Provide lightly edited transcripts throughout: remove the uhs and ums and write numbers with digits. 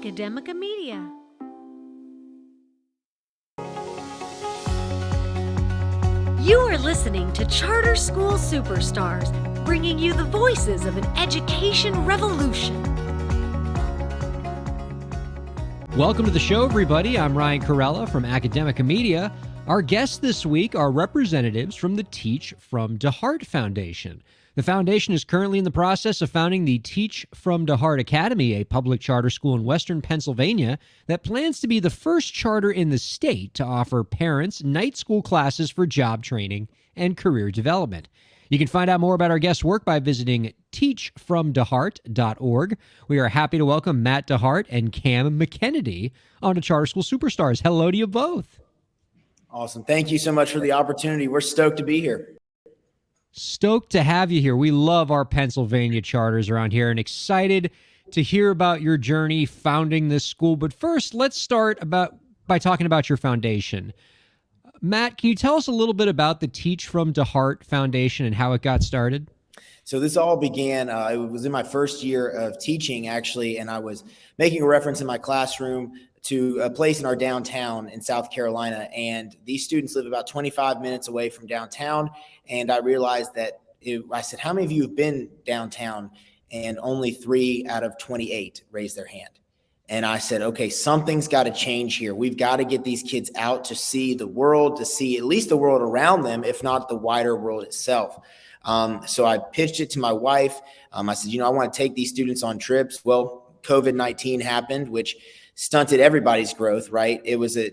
Academica Media. You are listening to Charter School Superstars, bringing you the voices of an education revolution. Welcome to the show, everybody. I'm Ryan Kairalla from Academica Media. Our guests this week are representatives from the Teach from DeHart Foundation. The foundation is currently in the process of founding the Teach from DeHart Academy, a public charter school in western Pennsylvania that plans to be the first charter in the state to offer parents night school classes for job training and career development. You can find out more about our guests' work by visiting teachfromdehart.org. We are happy to welcome Matt DeHart and Cam McKennedy onto Charter School Superstars. Hello to you both. Awesome. Thank you so much for the opportunity. We're stoked to be here. Stoked to have you here. We love our Pennsylvania charters around here and excited to hear about your journey founding this school. But first, let's start by talking about your foundation. Matt, can you tell us a little bit about the Teach from DeHart Foundation and how it got started? So this all began, it was in my first year of teaching, actually, and I was making a reference in my classroom to a place in our downtown in South Carolina. And these students live about 25 minutes away from downtown. And I realized that I said, how many of you have been downtown? And only 3 out of 28 raised their hand. And I said, okay, something's got to change here. We've got to get these kids out to see the world, to see at least the world around them, if not the wider world itself. So I pitched it to my wife. I said, I want to take these students on trips. Well, COVID-19 happened, which stunted everybody's growth, right? It was a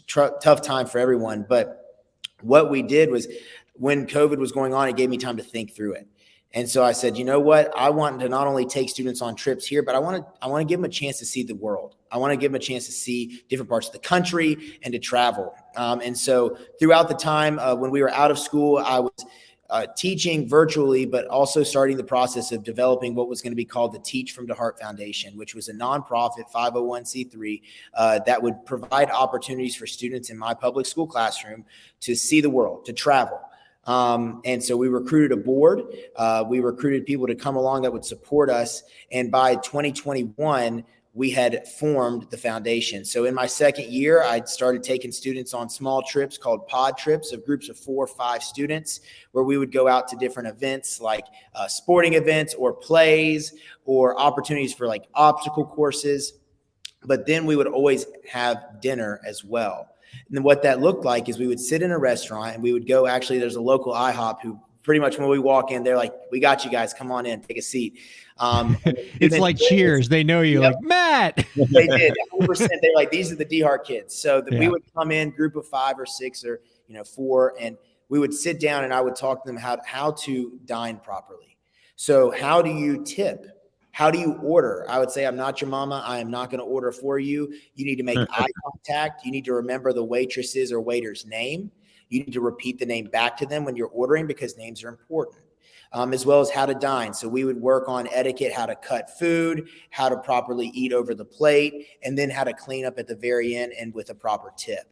tough time for everyone. But what we did was when COVID was going on, it gave me time to think through it. And so I said, you know what? I want to not only take students on trips here, but I want to give them a chance to see the world. I want to give them a chance to see different parts of the country and to travel. And so throughout the time when we were out of school, I was teaching virtually, but also starting the process of developing what was going to be called the Teach from DeHart Foundation, which was a nonprofit 501c3 that would provide opportunities for students in my public school classroom to see the world, to travel. And so we recruited a board. We recruited people to come along that would support us. And by 2021, we had formed the foundation. So in my second year, I started taking students on small trips called pod trips of groups of 4 or 5 students, where we would go out to different events like sporting events or plays or opportunities for like obstacle courses. But then we would always have dinner as well. And then what that looked like is we would sit in a restaurant and we would go, actually, there's a local IHOP who pretty much when we walk in, they're like, we got you guys, come on in, take a seat. It's like Cheers. They know you, like, Matt. They did. 100%. They're like, these are the DeHart kids. So we would come in group of 5 or 6 or 4, and we would sit down and I would talk to them how to dine properly. So how do you tip? How do you order? I would say, I'm not your mama. I am not going to order for you. You need to make eye contact. You need to remember the waitress's or waiter's name. You need to repeat the name back to them when you're ordering because names are important, as well as how to dine. So we would work on etiquette, how to cut food, how to properly eat over the plate, and then how to clean up at the very end and with a proper tip.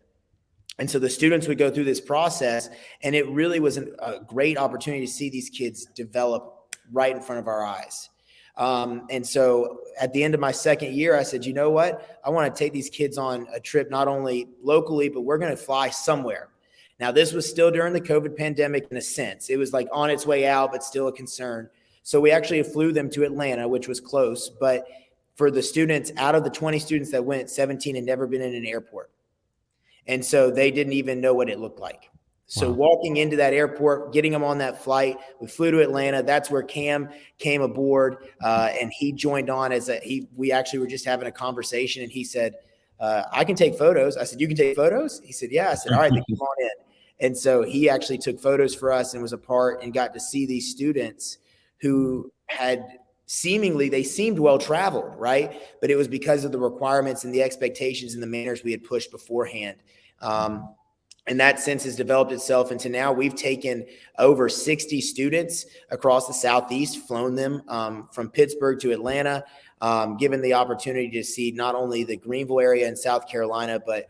And so the students would go through this process, and it really was a great opportunity to see these kids develop right in front of our eyes. And so at the end of my second year, I said, you know what? I want to take these kids on a trip, not only locally, but we're going to fly somewhere. Now, this was still during the COVID pandemic in a sense. It was like on its way out, but still a concern. So we actually flew them to Atlanta, which was close. But for the students, out of the 20 students that went, 17 had never been in an airport. And so they didn't even know what it looked like. So walking into that airport, getting them on that flight, we flew to Atlanta. That's where Cam came aboard, and he joined on we actually were just having a conversation, and he said, I can take photos. I said, you can take photos? He said, yeah. I said, all right, then come on in. And so he actually took photos for us and was a part and got to see these students who they seemed well-traveled, right? But it was because of the requirements and the expectations and the manners we had pushed beforehand. And that since has developed itself into now we've taken over 60 students across the Southeast, flown them from Pittsburgh to Atlanta, given the opportunity to see not only the Greenville area in South Carolina, but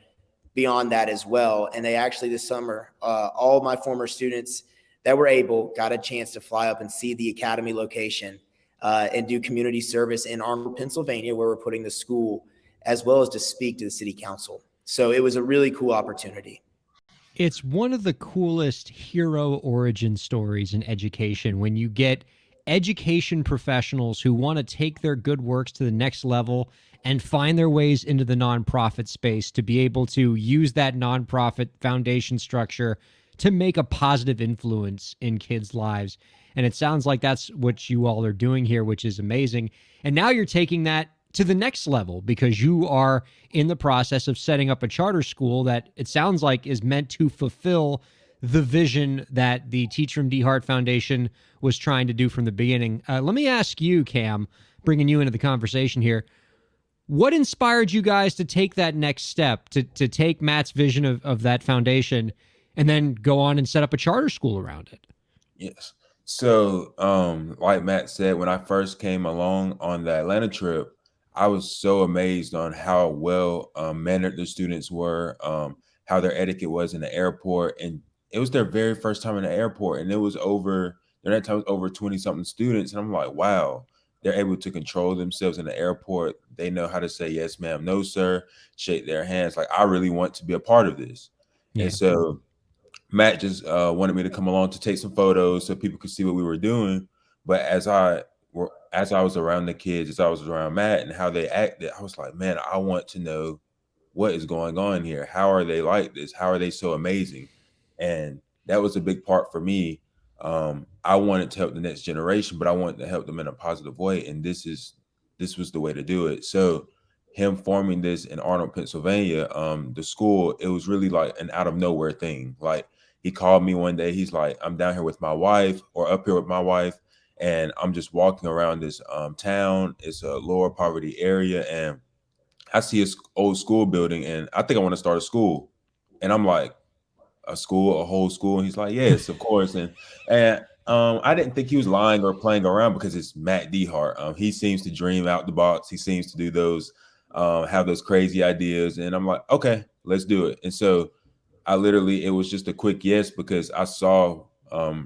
beyond that as well. And they actually this summer, all of my former students that were able got a chance to fly up and see the Academy location and do community service in Arnold, Pennsylvania, where we're putting the school. as well as to speak to the city council. So it was a really cool opportunity. It's one of the coolest hero origin stories in education when you get education professionals who want to take their good works to the next level and find their ways into the nonprofit space to be able to use that nonprofit foundation structure to make a positive influence in kids' lives. And it sounds like that's what you all are doing here, which is amazing. And now you're taking that to the next level because you are in the process of setting up a charter school that it sounds like is meant to fulfill the vision that the Teach from DeHart Foundation was trying to do from the beginning. Let me ask you, Cam, bringing you into the conversation here. What inspired you guys to take that next step, to take Matt's vision of that foundation and then go on and set up a charter school around it? Yes. So, like Matt said, when I first came along on the Atlanta trip, I was so amazed on how well mannered the students were, how their etiquette was in the airport. And it was their very first time in the airport. And it was over 20 something students. And I'm like, wow, they're able to control themselves in the airport. They know how to say, yes, ma'am, no, sir, shake their hands. Like, I really want to be a part of this. Yeah. And so Matt just wanted me to come along to take some photos so people could see what we were doing. But as I was around the kids, as I was around Matt and how they acted, I was like, man, I want to know what is going on here. How are they like this? How are they so amazing? And that was a big part for me. I wanted to help the next generation, but I wanted to help them in a positive way. And this was the way to do it. So him forming this in Arnold, Pennsylvania, the school, it was really like an out of nowhere thing. Like, he called me one day. He's like, I'm down here with my wife, or up here with my wife, and I'm just walking around this town. It's a lower poverty area, and I see an old school building, and I think I want to start a school. And I'm like, a school, a whole school? And he's like, yes, of course. And I didn't think he was lying or playing around because it's Matt DeHart. He seems to dream out the box. He seems to do those, have those crazy ideas. And I'm like, okay, let's do it. And so it was just a quick yes, because I saw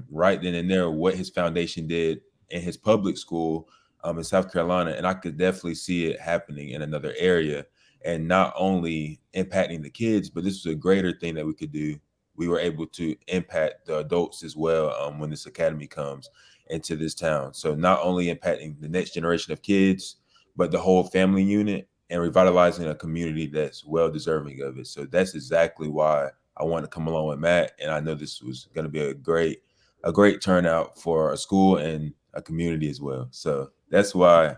right then and there what his foundation did in his public school in South Carolina. And I could definitely see it happening in another area, and not only impacting the kids, but this was a greater thing that we could do. We were able to impact the adults as well when this academy comes into this town. So not only impacting the next generation of kids, but the whole family unit, and revitalizing a community that's well deserving of it. So that's exactly why I wanted to come along with Matt. And I know this was going to be a great turnout for a school and a community as well. So that's why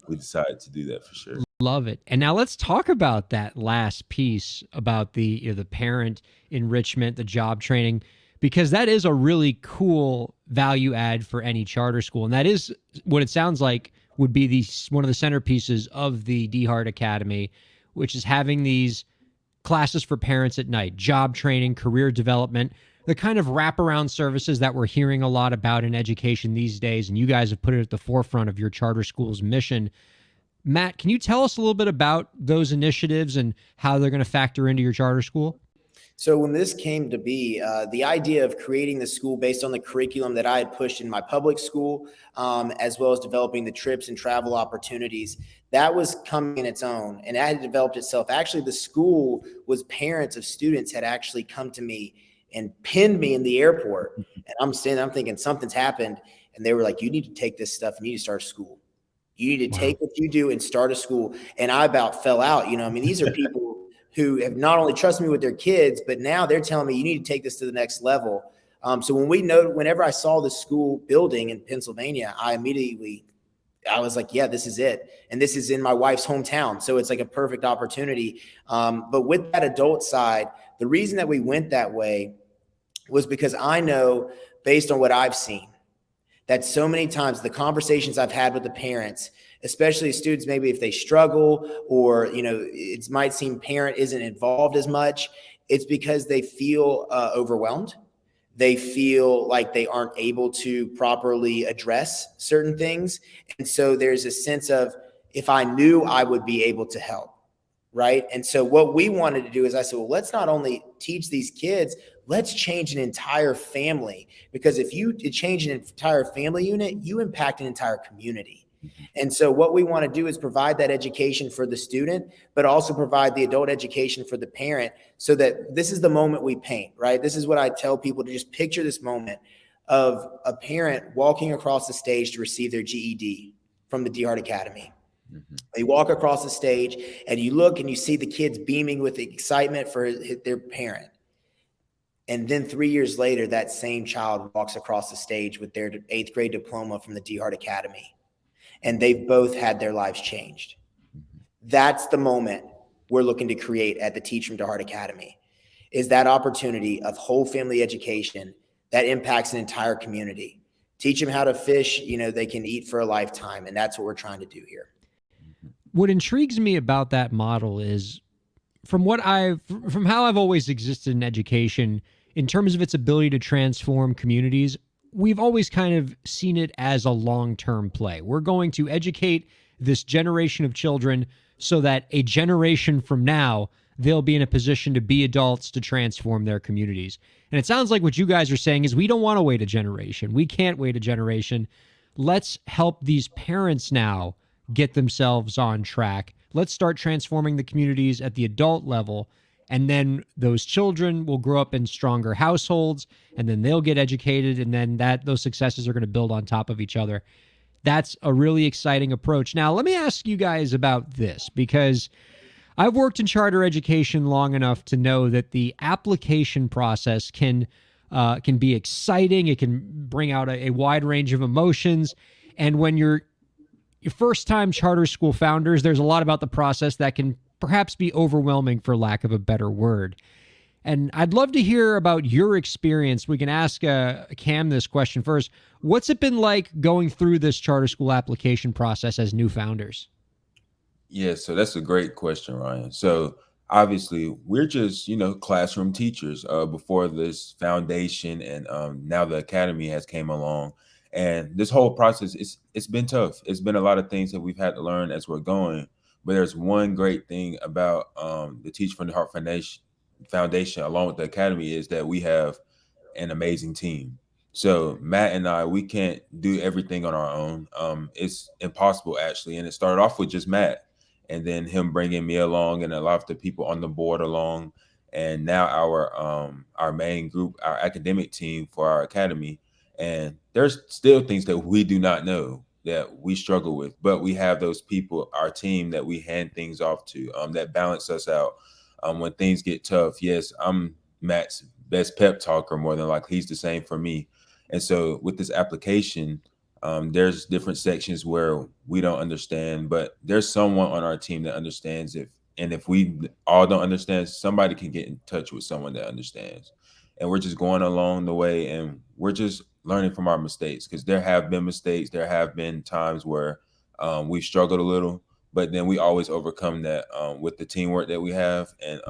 we decided to do that for sure. Love it. And now let's talk about that last piece about the parent enrichment, the job training, because that is a really cool value add for any charter school. And that is what it sounds like would be one of the centerpieces of the DeHart Academy, which is having these classes for parents at night, job training, career development, the kind of wraparound services that we're hearing a lot about in education these days. And you guys have put it at the forefront of your charter school's mission. Matt, can you tell us a little bit about those initiatives and how they're going to factor into your charter school? So when this came to be, the idea of creating the school based on the curriculum that I had pushed in my public school, as well as developing the trips and travel opportunities, that was coming in its own, and that had developed itself. Actually, the school was parents of students had actually come to me and pinned me in the airport. And I'm thinking something's happened. And they were like, you need to take this stuff and you need to start a school. You need to take what you do and start a school. And I about fell out. These are people who have not only trusted me with their kids, but now they're telling me you need to take this to the next level. So whenever I saw the school building in Pennsylvania, I was like, yeah, this is it. And this is in my wife's hometown. So it's like a perfect opportunity. But with that adult side, the reason that we went that way was because I know, based on what I've seen, that so many times the conversations I've had with the parents, especially students, maybe if they struggle or, it might seem parent isn't involved as much, it's because they feel overwhelmed. They feel like they aren't able to properly address certain things. And so there's a sense of, if I knew, I would be able to help. Right. And so what we wanted to do is I said, well, let's not only teach these kids, let's change an entire family, because if you change an entire family unit, you impact an entire community. And so what we want to do is provide that education for the student, but also provide the adult education for the parent, so that this is the moment we paint, right? This is what I tell people, to just picture this moment of a parent walking across the stage to receive their GED from the DeHart Academy. They walk across the stage and you look and you see the kids beaming with excitement for their parent. And then 3 years later, that same child walks across the stage with their 8th grade diploma from the DeHart Academy. And they've both had their lives changed. That's the moment we're looking to create at the Teach from DeHart Academy, is that opportunity of whole family education that impacts an entire community. Teach them how to fish, they can eat for a lifetime. And that's what we're trying to do here. What intrigues me about that model is, from how I've always existed in education, in terms of its ability to transform communities, we've always kind of seen it as a long-term play. We're going to educate this generation of children so that a generation from now, they'll be in a position to be adults to transform their communities. And it sounds like what you guys are saying is, we don't want to wait a generation. We can't wait a generation. Let's help these parents now get themselves on track. Let's start transforming the communities at the adult level. And then those children will grow up in stronger households, and then they'll get educated, and then those successes are going to build on top of each other. That's a really exciting approach. Now, let me ask you guys about this, because I've worked in charter education long enough to know that the application process can be exciting. It can bring out a wide range of emotions. And when you're first-time charter school founders, there's a lot about the process that can perhaps be overwhelming, for lack of a better word. And I'd love to hear about your experience. We can ask Cam this question first. What's it been like going through this charter school application process as new founders? Yeah, so that's a great question, Ryan. So obviously, we're just, classroom teachers before this foundation, and now the academy has came along. And this whole process, it's been tough. It's been a lot of things that we've had to learn as we're going. But there's one great thing about the Teach from the Heart Foundation, along with the academy, is that we have an amazing team. So Matt and I, we can't do everything on our own. It's impossible, actually. And it started off with just Matt, and then him bringing me along, and a lot of the people on the board along. And now our main group, our academic team for our academy. And there's still things that we do not know, that we struggle with, but we have those people, our team, that we hand things off to, that balance us out when things get tough. Yes, I'm Matt's best pep talker, more than likely. He's the same for me. And so with this application, there's different sections where we don't understand, but there's someone on our team that understands it. And if we all don't understand, somebody can get in touch with someone that understands. And we're just going along the way, and we're just learning from our mistakes, because there have been mistakes. There have been times where we've struggled a little, but then we always overcome that with the teamwork that we have, and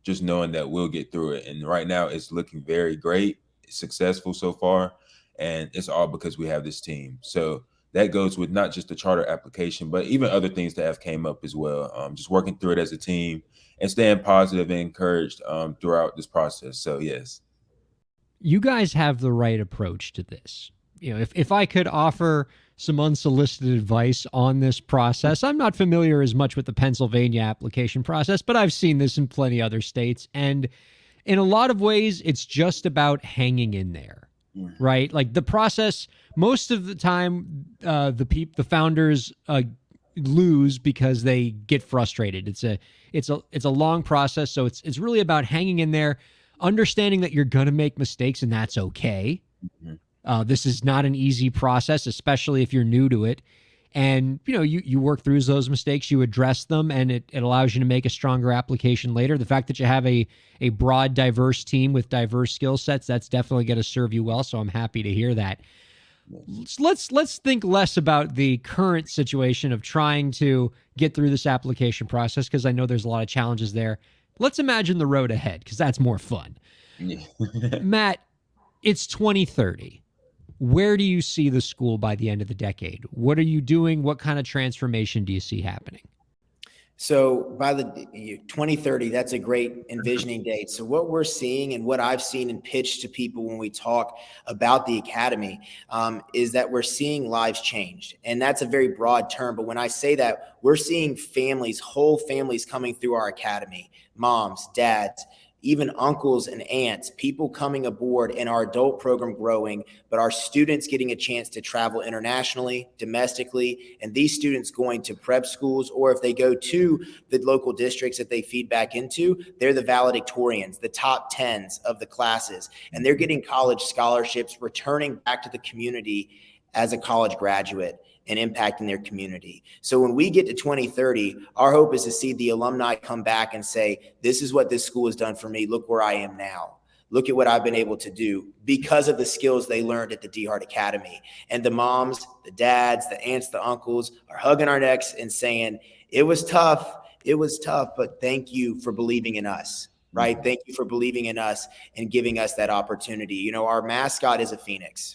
just knowing that we'll get through it. And right now it's looking very great, successful so far. And it's all because we have this team. So that goes with not just the charter application, but even other things that have came up as well. Just working through it as a team and staying positive and encouraged throughout this process. So yes. You guys have the right approach to this. If I could offer some unsolicited advice on this process, I'm not familiar as much with the Pennsylvania application process, but I've seen this in plenty other states. And in a lot of ways, it's just about hanging in there, right? Like the process, most of the time, the founders lose because they get frustrated. It's a long process. So it's really about hanging in there, understanding that you're going to make mistakes, and that's okay. This is not an easy process, especially if you're new to it. And, you work through those mistakes, you address them, and it allows you to make a stronger application later. The fact that you have a broad, diverse team with diverse skill sets, that's definitely going to serve you well. So I'm happy to hear that. Let's think less about the current situation of trying to get through this application process, because I know there's a lot of challenges there. Let's imagine the road ahead, because that's more fun. Matt, it's 2030. Where do you see the school by the end of the decade? What are you doing? What kind of transformation do you see happening? So by the 2030, that's a great envisioning date. So what we're seeing and what I've seen and pitched to people when we talk about the Academy is that we're seeing lives changed. And that's a very broad term. But when I say that, we're seeing families, whole families coming through our Academy, moms, dads, even uncles and aunts, people coming aboard, and our adult program growing, but our students getting a chance to travel internationally, domestically, and these students going to prep schools, or if they go to the local districts that they feed back into, they're the valedictorians, the top 10s of the classes, and they're getting college scholarships, returning back to the community as a college graduate and impacting their community. So when we get to 2030, our hope is to see the alumni come back and say, this is what this school has done for me. Look where I am now. Look at what I've been able to do because of the skills they learned at the DeHart Academy. And the moms, the dads, the aunts, the uncles are hugging our necks and saying, it was tough, but thank you for believing in us, right? Thank you for believing in us and giving us that opportunity. You know, our mascot is a phoenix.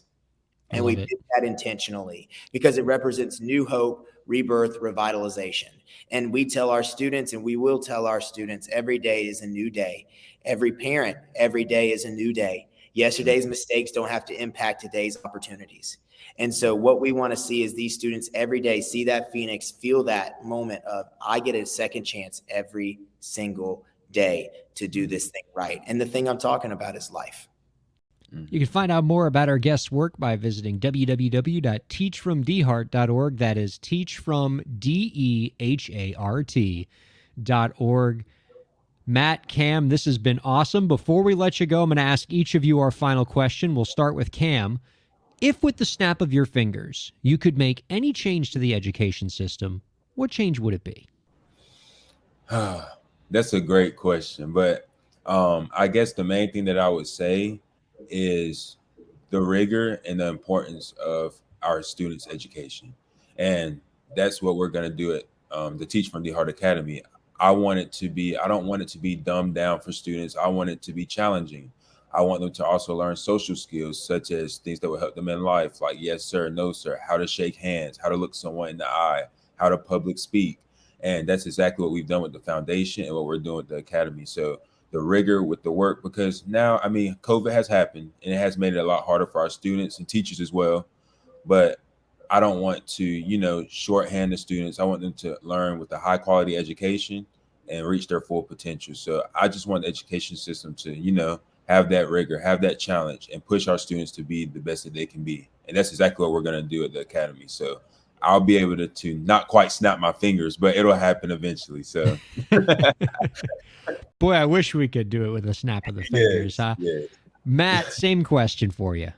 And we did that intentionally because it represents new hope, rebirth, revitalization. And we tell our students, and we will tell our students, every day is a new day. Every parent, every day is a new day. Yesterday's mistakes don't have to impact today's opportunities. And so what we want to see is these students every day see that phoenix, feel that moment of, I get a second chance every single day to do this thing right. And the thing I'm talking about is life. You can find out more about our guest's work by visiting www.teachfromdehart.org. That is teachfromdehart.org. Matt, Cam, this has been awesome. Before we let you go, I'm going to ask each of you our final question. We'll start with Cam. If with the snap of your fingers, you could make any change to the education system, what change would it be? That's a great question. But I guess the main thing that I would say is the rigor and the importance of our students' education. And that's what we're going to do at the Teach from DeHart Academy. I don't want it to be dumbed down for students. I want it to be challenging. I want them to also learn social skills, such as things that will help them in life, like yes, sir, no, sir, how to shake hands, how to look someone in the eye, how to public speak. And that's exactly what we've done with the foundation and what we're doing with the Academy. So the rigor with the work, because now, I mean, COVID has happened and it has made it a lot harder for our students and teachers as well. But I don't want to, shorthand the students. I want them to learn with a high quality education and reach their full potential. So I just want the education system to, have that rigor, have that challenge, and push our students to be the best that they can be. And that's exactly what we're going to do at the Academy. So I'll be able to not quite snap my fingers, but it'll happen eventually. So boy, I wish we could do it with a snap of the fingers. Yes. Matt, same question for you.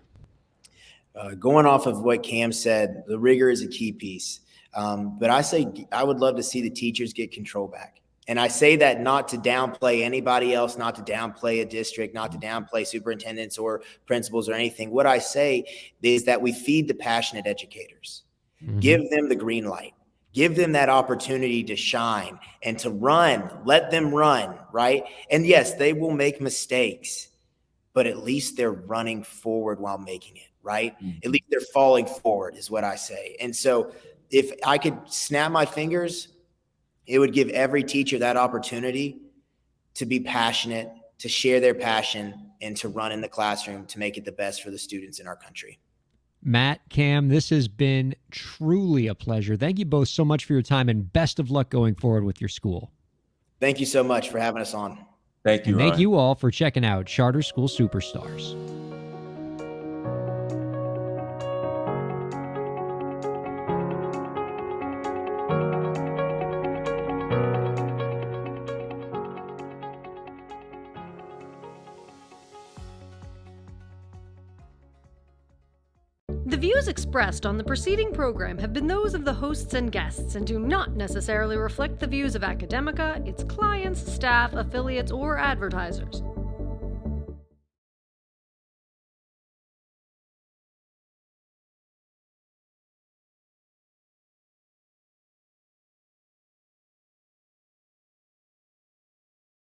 Going off of what Cam said, the rigor is a key piece. But I would love to see the teachers get control back. And I say that not to downplay anybody else, not to downplay a district, not to downplay superintendents or principals or anything. What I say is that we feed the passionate educators. Mm-hmm. Give them the green light. Give them that opportunity to shine and to run. Let them run, right? And yes, they will make mistakes, but at least they're running forward while making it, right? Mm-hmm. At least they're falling forward is what I say. And so if I could snap my fingers, it would give every teacher that opportunity to be passionate, to share their passion, and to run in the classroom to make it the best for the students in our country. Matt, Cam, this has been truly a pleasure. Thank you both so much for your time, and best of luck going forward with your school. Thank you so much for having us on. Thank you, and Ryan. Thank you all for checking out Charter School Superstars. The views expressed on the preceding program have been those of the hosts and guests and do not necessarily reflect the views of Academica, its clients, staff, affiliates, or advertisers.